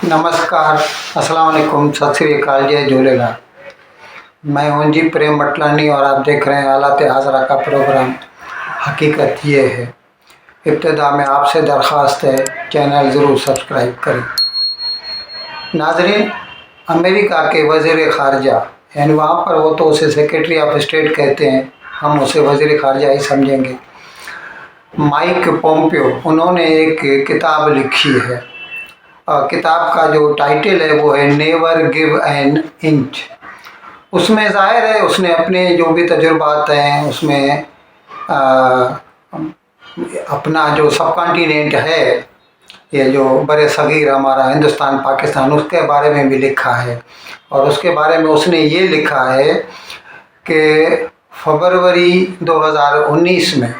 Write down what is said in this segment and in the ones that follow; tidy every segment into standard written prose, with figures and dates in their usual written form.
नमस्कार, अस्सलाम वालेकुम, सत श्री अकाल, जय झूलेलाल। मैं हूं जी प्रेम मटलानी और आप देख रहे हैं हालात हाज़रा का प्रोग्राम हकीकत ये है। इब्तिदा में आपसे दरख्वास्त है, चैनल ज़रूर सब्सक्राइब करें। नाज़रीन, अमेरिका के वज़ीर ख़ारजा, यानी वहाँ पर वो तो उसे सेक्रेटरी ऑफ स्टेट कहते हैं, हम उसे वज़ीर ख़ारजा ही समझेंगे, माइक पोम्पियो, उन्होंने एक किताब लिखी है। किताब का जो टाइटल है वो है नेवर गिव एन इंच। उसमें ज़ाहिर है उसने अपने जो भी तजुर्बात हैं उसमें अपना जो सब कॉन्टिनेंट है, ये जो बड़े सगीर हमारा हिंदुस्तान पाकिस्तान, उसके बारे में भी लिखा है। और उसके बारे में उसने ये लिखा है कि फरवरी 2019 में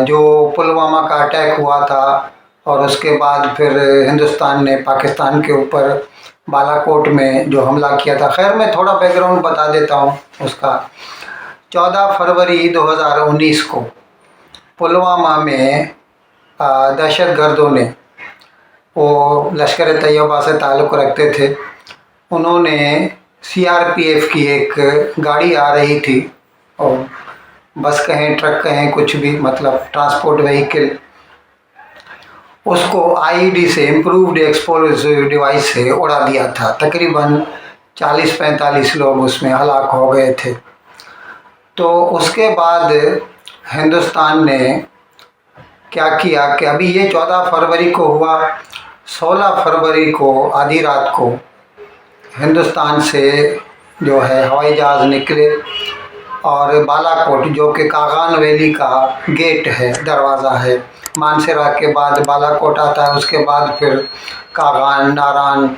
जो पुलवामा का अटैक हुआ था और उसके बाद फिर हिंदुस्तान ने पाकिस्तान के ऊपर बालाकोट में जो हमला किया था। खैर, मैं थोड़ा बैकग्राउंड बता देता हूँ उसका। 14 फरवरी 2019 को पुलवामा में दहशतगर्दों ने, वो लश्कर तैयबा से ताल्लुक़ रखते थे, उन्होंने सीआरपीएफ की एक गाड़ी आ रही थी, और बस कहें ट्रक कहें कुछ भी, मतलब ट्रांसपोर्ट व्हीकल, उसको आईईडी से, इम्प्रूव्ड एक्सप्लोसिव डिवाइस से उड़ा दिया था। तकरीबन 40-45 लोग उसमें हलाक हो गए थे। तो उसके बाद हिंदुस्तान ने क्या किया कि अभी ये 14 फरवरी को हुआ, 16 फरवरी को आधी रात को हिंदुस्तान से जो है हवाई जहाज़ निकले और बालाकोट, जो कि कागान वैली का गेट है, दरवाज़ा है, मानसरा के बाद बालाकोट आता है, उसके बाद फिर कागान, नारान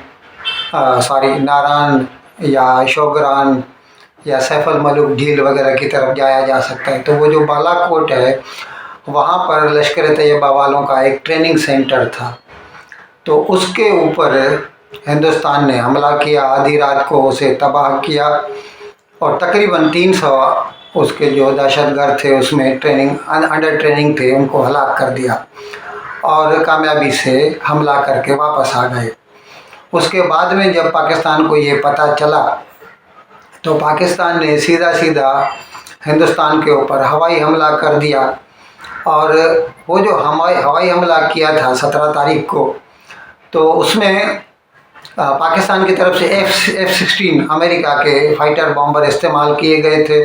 या शोगरान या सैफल मलुक झील वगैरह की तरफ जाया जा सकता है। तो वो जो बालाकोट है, वहाँ पर लश्कर तैयबा वालों का एक ट्रेनिंग सेंटर था। तो उसके ऊपर हिंदुस्तान ने हमला किया, आधी रात को उसे तबाह किया, और तकरीबन 300 उसके जो दहशतगर्द थे उसमें अंडर ट्रेनिंग थे, उनको हलाक कर दिया और कामयाबी से हमला करके वापस आ गए। उसके बाद में जब पाकिस्तान को ये पता चला तो पाकिस्तान ने सीधा हिंदुस्तान के ऊपर हवाई हमला कर दिया। और वो जो हवाई हमला किया था 17 तारीख को, तो उसमें पाकिस्तान की तरफ से F-16 अमेरिका के फाइटर बॉम्बर इस्तेमाल किए गए थे,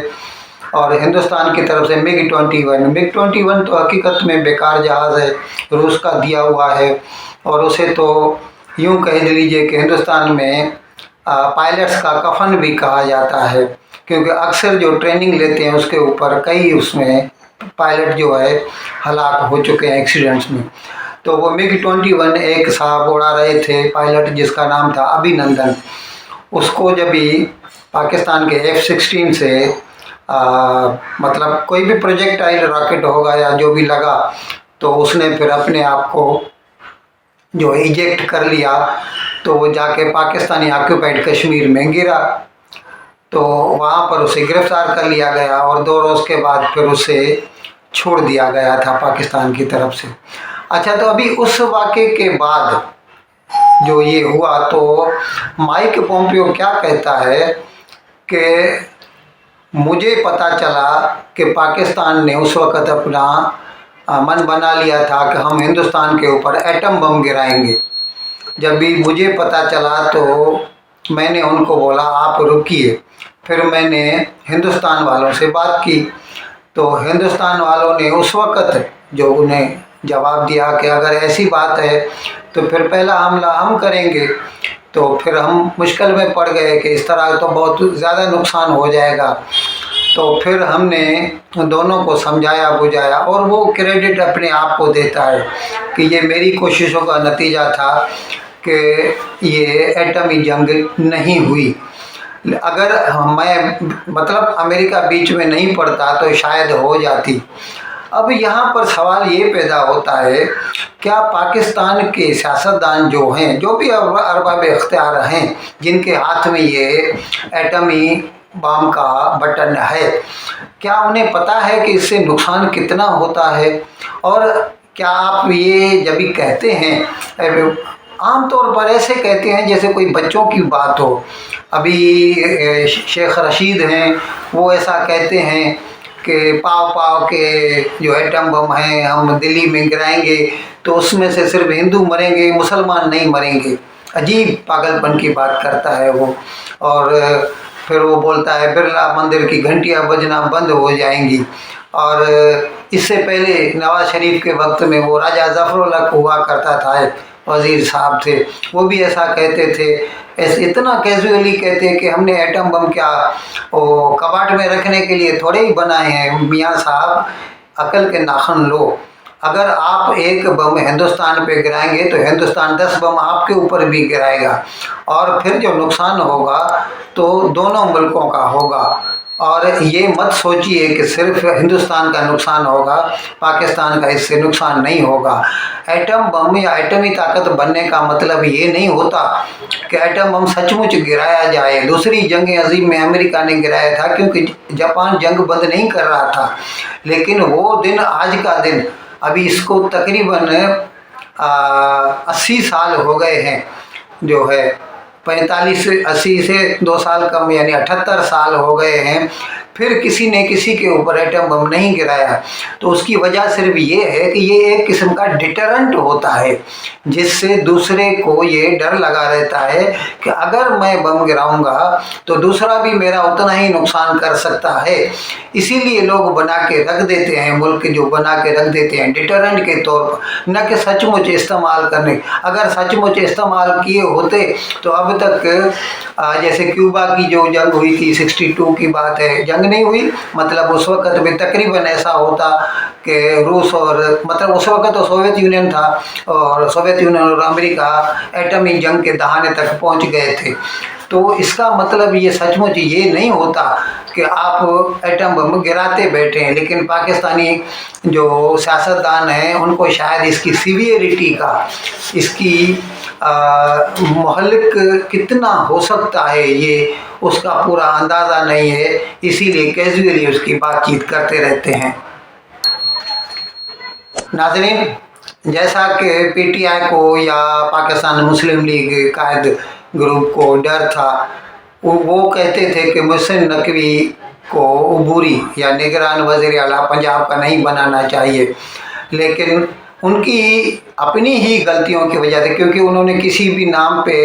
और हिंदुस्तान की तरफ से मिग-21 तो हकीकत में बेकार जहाज़ है, रूस का दिया हुआ है, और उसे तो यूँ कह लीजिए कि हिंदुस्तान में पायलट्स का कफन भी कहा जाता है, क्योंकि अक्सर जो ट्रेनिंग लेते हैं उसके ऊपर कई उसमें पायलट जो है हलाक हो चुके हैं एक्सीडेंट्स में। तो वो मिग-21 एक साहब उड़ा रहे थे, पायलट जिसका नाम था अभिनंदन। उसको जब भी पाकिस्तान के F-16 से मतलब कोई भी प्रोजेक्टाइल रॉकेट होगा या जो भी लगा, तो उसने फिर अपने आप को जो इजेक्ट कर लिया, तो वो जाके पाकिस्तानी ऑक्यूपाइड कश्मीर में गिरा। तो वहाँ पर उसे गिरफ्तार कर लिया गया और 2 रोज़ के बाद फिर उसे छोड़ दिया गया था पाकिस्तान की तरफ से। अच्छा, तो अभी उस वाक़े के बाद जो ये हुआ, तो माइक पोम्पियो क्या कहता है कि मुझे पता चला कि पाकिस्तान ने उस वक़्त अपना मन बना लिया था कि हम हिंदुस्तान के ऊपर एटम बम गिराएंगे। जब भी मुझे पता चला तो मैंने उनको बोला आप रुकिए। फिर मैंने हिंदुस्तान वालों से बात की, तो हिंदुस्तान वालों ने उस वक़्त जो उन्हें जवाब दिया कि अगर ऐसी बात है तो फिर पहला हमला हम करेंगे। तो फिर हम मुश्किल में पड़ गए कि इस तरह तो बहुत ज़्यादा नुकसान हो जाएगा। तो फिर हमने दोनों को समझाया बुझाया, और वो क्रेडिट अपने आप को देता है कि ये मेरी कोशिशों का नतीजा था कि ये एटमी जंग नहीं हुई। अगर मैं मतलब अमेरिका बीच में नहीं पड़ता तो शायद हो जाती। अब यहाँ पर सवाल ये पैदा होता है, क्या पाकिस्तान के सियासतदान जो हैं, जो भी अरबाब इख्तियार हैं, जिनके हाथ में ये एटमी बम का बटन है, क्या उन्हें पता है कि इससे नुकसान कितना होता है? और क्या आप ये जब भी कहते हैं عام طور پر ایسے کہتے ہیں جیسے کوئی بچوں کی بات ہو. ابھی شیخ رشید ہیں، وہ ایسا کہتے ہیں کہ پاؤ کے جو ایٹم بم ہیں ہم دلی میں گرائیں گے تو اس میں سے صرف ہندو مریں گے، مسلمان نہیں مریں گے. عجیب پاگل پن کی بات کرتا ہے وہ. اور پھر وہ بولتا ہے برلا مندر کی گھنٹیاں بجنا بند ہو جائیں گی. اور اس سے پہلے نواز شریف کے وقت میں وہ راجہ ظفر الحق ہوا کرتا تھا، ایک وزیر صاحب تھے، وہ بھی ایسا کہتے تھے. اتنا کیجولی کہتے کہ ہم نے ایٹم بم کیا وہ کباڑ میں رکھنے کے لیے تھوڑے ہی بنائے ہیں. میاں صاحب عقل کے ناخن لو. اگر آپ ایک بم ہندوستان پہ گرائیں گے تو ہندوستان 10 بم آپ کے اوپر بھی گرائے گا، اور پھر جو نقصان ہوگا تو دونوں ملکوں کا ہوگا. اور یہ مت سوچیے کہ صرف ہندوستان کا نقصان ہوگا، پاکستان کا اس سے نقصان نہیں ہوگا. ایٹم بم یا ایٹمی طاقت بننے کا مطلب یہ نہیں ہوتا کہ ایٹم بم سچ مچ گرایا جائے. دوسری جنگ عظیم میں امریکہ نے گرایا تھا کیونکہ جاپان جنگ بند نہیں کر رہا تھا، لیکن وہ دن آج کا دن، ابھی اس کو تقریباً 80 سال ہو گئے ہیں، جو ہے 45-80 سے 2 سال کم یعنی 78 سال ہو گئے ہیں، پھر کسی نے کسی کے اوپر ایٹم بم نہیں گرایا. تو اس کی وجہ صرف یہ ہے کہ یہ ایک قسم کا ڈیٹرنٹ ہوتا ہے، جس سے دوسرے کو یہ ڈر لگا رہتا ہے کہ اگر میں بم گراؤں گا تو دوسرا بھی میرا اتنا ہی نقصان کر سکتا ہے. اسی لیے لوگ بنا کے رکھ دیتے ہیں، ملک جو بنا کے رکھ دیتے ہیں ڈیٹرنٹ کے طور پر، نہ کہ سچ مچ استعمال کرنے. اگر سچ مچ استعمال کیے ہوتے تو اب تک جیسے کیوبا کی جو جنگ ہوئی تھی 62 کی بات ہے، جنگ نہیں ہوئی، مطلب اس وقت بھی تقریباً ایسا ہوتا کہ روس اور مطلب اس وقت تو سوویت یونین تھا، اور سوویت یونین اور امریکہ ایٹمی جنگ کے دہانے تک پہنچ گئے تھے. تو اس کا مطلب یہ سچ مچ یہ نہیں ہوتا کہ آپ ایٹم بم گراتے بیٹھے ہیں. لیکن پاکستانی جو سیاستدان ہیں ان کو شاید اس کی سیویئرٹی کا، اس کی مہلک کتنا ہو سکتا ہے یہ اس کا پورا اندازہ نہیں ہے، اسی لیے کیجولی اس کی بات چیت کرتے رہتے ہیں. ناظرین، جیسا کہ پی ٹی آئی کو یا پاکستان مسلم لیگ قائد گروپ کو ڈر تھا، وہ کہتے تھے کہ محسن نقوی کو عبوری یا نگران وزیر اعلیٰ پنجاب کا نہیں بنانا چاہیے. لیکن ان کی اپنی ہی غلطیوں کی وجہ سے، کیونکہ انہوں نے کسی بھی نام پہ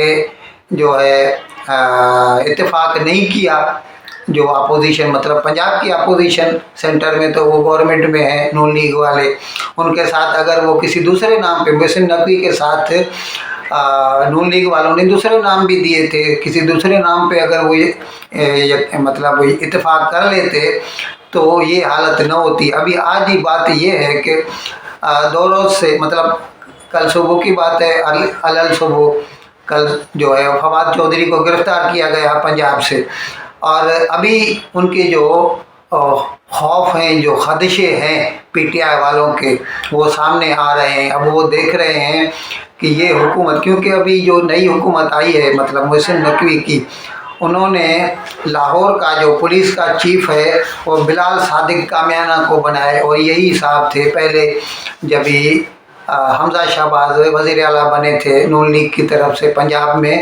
جو ہے اتفاق نہیں کیا. جو اپوزیشن مطلب پنجاب کی اپوزیشن سینٹر میں تو وہ گورنمنٹ میں ہے نون لیگ والے، ان کے ساتھ اگر وہ کسی دوسرے نام پہ محسن نقوی کے ساتھ نون لیگ والوں نے دوسرے نام بھی دیے تھے، کسی دوسرے نام پہ اگر وہ مطلب اتفاق کر لیتے تو یہ حالت نہ ہوتی. ابھی آج ہی بات یہ ہے کہ 2 روز سے مطلب کل صبح کی بات ہے، الل صبح کل جو ہے فواد چودھری کو گرفتار کیا گیا پنجاب سے. اور ابھی ان کے جو خوف ہیں، جو خدشے ہیں پی ٹی آئی والوں کے، وہ سامنے آ رہے ہیں. اب وہ دیکھ رہے ہیں کہ یہ حکومت، کیونکہ ابھی جو نئی حکومت آئی ہے مطلب محسن نقوی کی، انہوں نے لاہور کا جو پولیس کا چیف ہے وہ بلال صادق کامیانہ کو بنائے، اور یہی صاحب تھے پہلے جب ہی حمزہ شہباز وزیر اعلیٰ بنے تھے نون لیگ کی طرف سے پنجاب میں،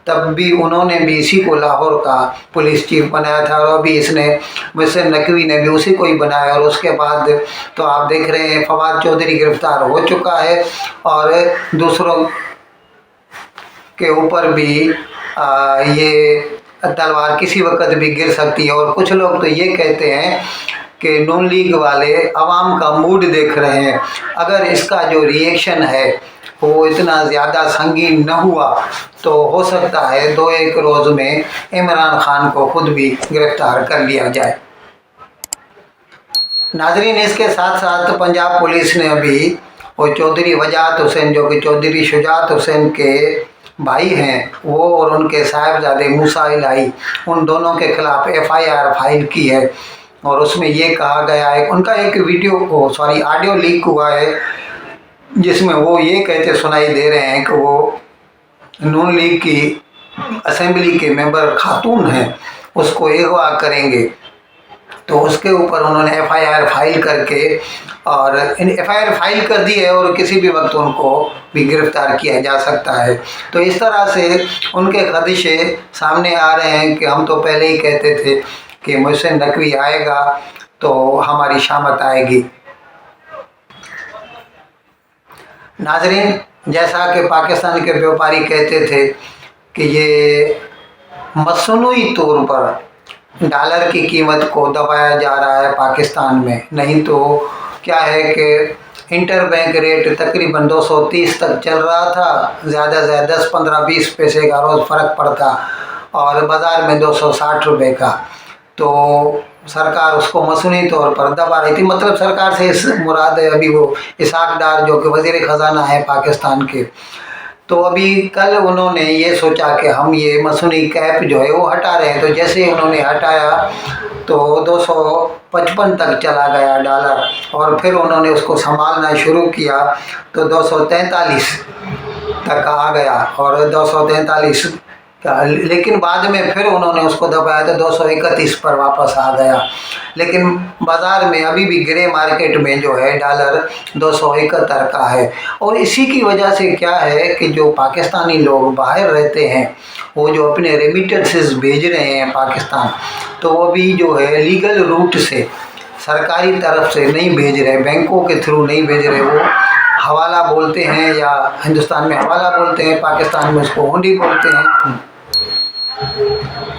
تب بھی انہوں نے بھی اسی کو لاہور کا پولیس چیف بنایا تھا، اور ابھی اس نے محسن نقوی نے بھی اسی کو ہی بنایا. اور اس کے بعد تو آپ دیکھ رہے ہیں فواد چودھری گرفتار ہو چکا ہے، اور دوسروں کے اوپر بھی یہ تلوار کسی وقت بھی گر سکتی ہے. اور کچھ لوگ تو یہ کہتے ہیں کہ نون لیگ والے عوام کا موڈ دیکھ رہے ہیں، اگر اس کا جو ری ایکشن ہے وہ اتنا زیادہ سنگین نہ ہوا تو ہو سکتا ہے 2-1 روز میں عمران خان کو خود بھی گرفتار کر لیا جائے. ناظرین، اس کے ساتھ ساتھ پنجاب پولیس نے ابھی وہ چودھری وجاہت حسین جو کہ چودھری شجاعت حسین کے بھائی ہیں، وہ اور ان کے صاحبزادے موسیٰ الہی، ان دونوں کے خلاف FIR فائل کی ہے. اور اس میں یہ کہا گیا ہے، ان کا ایک آڈیو لیک ہوا ہے جس میں وہ یہ کہتے سنائی دے رہے ہیں کہ وہ نون لیگ کی اسمبلی کے ممبر خاتون ہیں، اس کو اغوا کریں گے. तो उसके ऊपर उन्होंने FIR फाइल करके और FIR फाइल कर दी है और किसी भी वक्त उनको भी गिरफ्तार किया जा सकता है। तो इस तरह से उनके खदशे सामने आ रहे हैं कि हम तो पहले ही कहते थे कि मोहसिन नकवी आएगा तो हमारी शामत आएगी। नाजरीन, जैसा कि पाकिस्तान के व्यापारी कहते थे कि ये मसनूई तौर पर डॉलर की कीमत को दबाया जा रहा है पाकिस्तान में, नहीं तो क्या है कि इंटर बैंक रेट तकरीबन 230 तक चल रहा था, ज़्यादा से ज़्यादा 10, 15, 20 पैसे का रोज़ फ़र्क पड़ता और बाज़ार में 260 रुपये का। तो सरकार उसको मसनूई तौर पर दबा रही थी। मतलब सरकार से इस मुराद है अभी वो इसहाक डार जो कि वज़ीर ख़जाना है पाकिस्तान के, तो अभी कल उन्होंने ये सोचा कि हम ये मसनूई कैप जो है वो हटा रहे हैं। तो जैसे ही उन्होंने हटाया तो 255 तक चला गया डॉलर और फिर उन्होंने उसको संभालना शुरू किया तो 243 तक आ गया और 243 लेकिन बाद में फिर उन्होंने उसको दबाया तो 231 पर वापस आ गया। लेकिन बाज़ार में अभी भी ग्रे मार्केट में जो है डॉलर 271 का है। और इसी की वजह से क्या है कि जो पाकिस्तानी लोग बाहर रहते हैं वो जो अपने रेमिटेंसेस भेज रहे हैं पाकिस्तान, तो वो भी जो है लीगल रूट से सरकारी तरफ से नहीं भेज रहे, बैंकों के थ्रू नहीं भेज रहे, वो हवाला बोलते हैं या हिंदुस्तान में हवाला बोलते हैं, पाकिस्तान में उसको हुंडी बोलते हैं।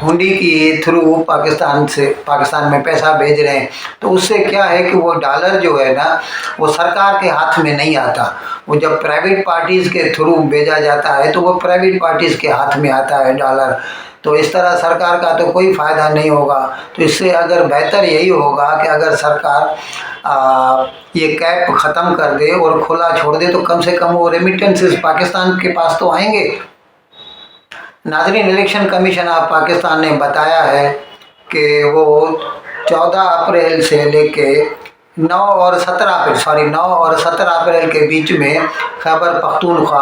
हुंडी की थ्रू पाकिस्तान में पैसा भेज रहे हैं। तो उससे क्या है कि वो डॉलर जो है ना वो सरकार के हाथ में नहीं आता, वो जब प्राइवेट पार्टीज़ के थ्रू भेजा जाता है तो वो प्राइवेट पार्टीज़ के हाथ में आता है डॉलर। तो इस तरह सरकार का तो कोई फ़ायदा नहीं होगा। तो इससे अगर बेहतर यही होगा कि अगर सरकार ये कैप ख़त्म कर दे और खुला छोड़ दे तो कम से कम वो रेमिटेंसेस पाकिस्तान के पास तो आएंगे। नाज़रीन, इलेक्शन कमीशन ऑफ पाकिस्तान ने बताया है कि वो 14 अप्रैल से लेके 9 और 17 अप्रैल के बीच में खैबर पख्तूनख्वा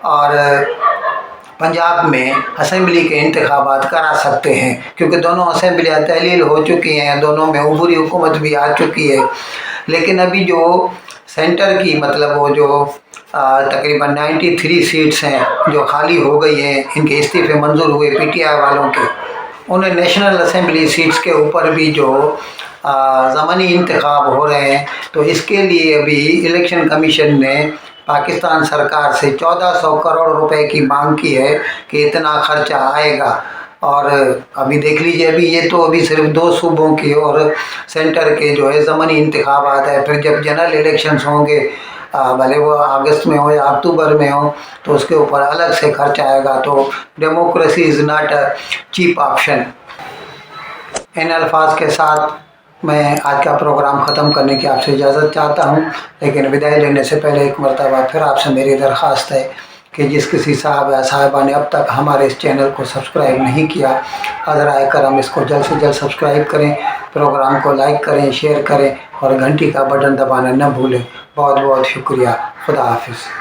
और पंजाब में असेंबली के इंतखाबात करा सकते हैं, क्योंकि दोनों असेंबलियाँ तहलील हो चुकी हैं, दोनों में उबूरी हुकूमत भी आ चुकी है। लेकिन अभी जो सेंटर की मतलब वो जो तकरीबन 93 सीट्स हैं जो खाली हो गई हैं, इनके इस्तीफ़े मंजूर हुए PTI वालों के, उन्हें नेशनल असेंबली सीट्स के ऊपर भी जो ज़मानी इंतखाब हो रहे हैं। तो इसके लिए अभी इलेक्शन कमीशन ने पाकिस्तान सरकार से 1400 करोड़ रुपए की मांग की है कि इतना खर्चा आएगा। और अभी देख लीजिए, अभी ये तो अभी सिर्फ 2 सूबों की और सेंटर के जो है ज़मानी इंतखाबात है। फिर जब जनरल इलेक्शंस होंगे, भले वो अगस्त में हो या अक्टूबर में हो, तो उसके ऊपर अलग से खर्चा आएगा। तो democracy is not a cheap option. इन अल्फाज के साथ मैं आज का प्रोग्राम ख़त्म करने की आपसे इजाज़त चाहता हूँ, लेकिन विदाई लेने से पहले एक मरतबा फिर आपसे मेरी दरख्वास्त है कि जिस किसी साहब या साहिबा ने अब तक हमारे इस चैनल को सब्सक्राइब नहीं किया, अज़राए करम इसको जल्द से जल्द सब्सक्राइब करें, प्रोग्राम को लाइक करें, शेयर करें और घंटी का बटन दबाना न भूलें। बहुत बहुत शुक्रिया। खुदा हाफिज़।